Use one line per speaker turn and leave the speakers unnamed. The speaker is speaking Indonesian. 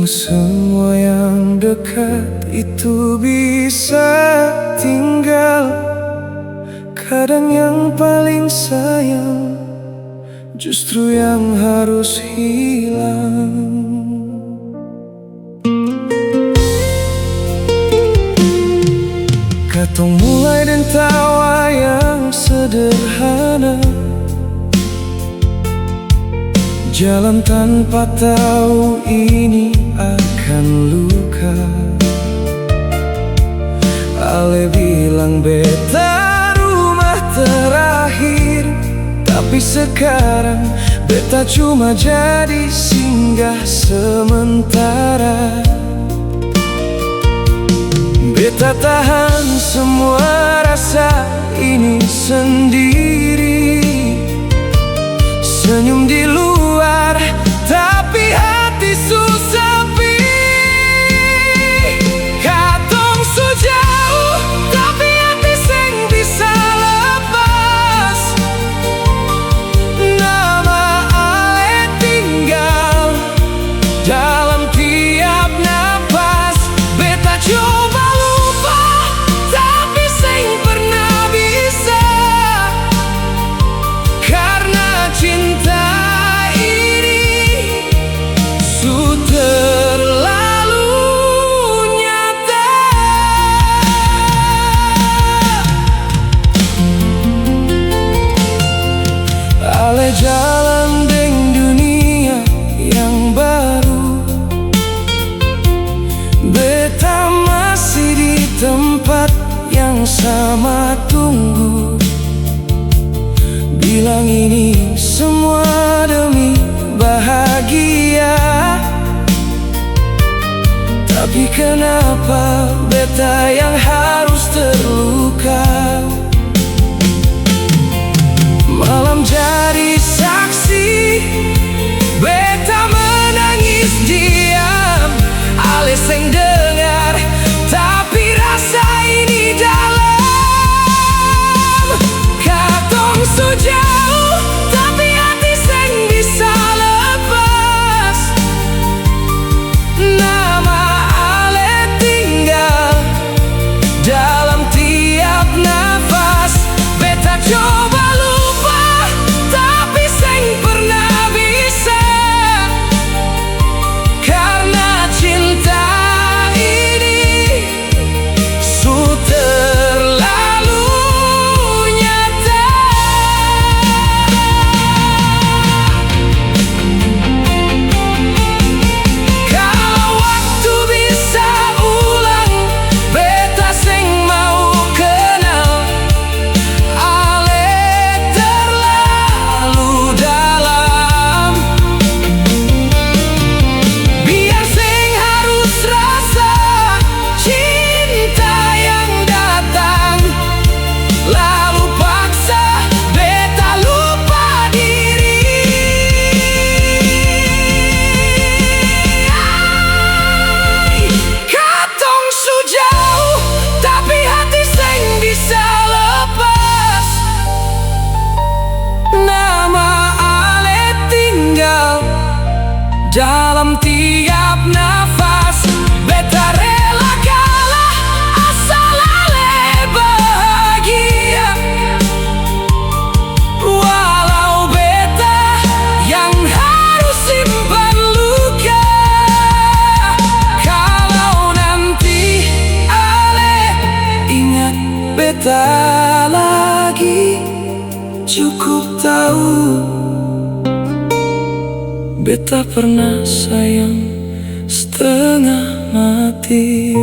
Semua yang dekat itu bisa tinggal. Kadang yang paling sayang justru yang harus hilang. Katong mulai dan tawa yang sederhana, jalan tanpa tahu ini akan luka. Ale bilang beta rumah terakhir, tapi sekarang beta cuma jadi singgah sementara. Beta tahan semua rasa ini sendiri, senyum di luar, tapi hati sepi. Katong so jauh, tapi hati seng bisa lepas. Nama ale tinggal dalam tiap napas. Beta coba lupa, tapi seng pernah bisa. Karena cinta terlalu nyata. Ale jalan deng dunia yang baru, beta masih di tempat yang sama tunggu. Bilang ini semua demi bahagia, tapi kenapa beta yang harus terluka? Malam jadi saksi, beta menangis diam. Ale seng dengar, tapi rasa ini dalam. Katong so jauh, tapi hati seng bisa lepas. Nama dalam tiap nafas. Beta coba lupa, tapi seng pernah bisa. Karena cinta ini su terlalu nyata. Kalau waktu bisa ulang, beta seng mau kenal ale terlalu dalam. Biar seng harus rasa cinta yang datang, lalu paksa beta lupa diri. Katong su jauh, tapi hati seng bisa lepas. Nama ale tinggal dalam tiap nafas. Beta rela kalah asal ale bahagia, walau beta yang harus simpan luka. Kalau nanti ale ingat beta lagi, cukup tahu beta pernah sayang setengah mati.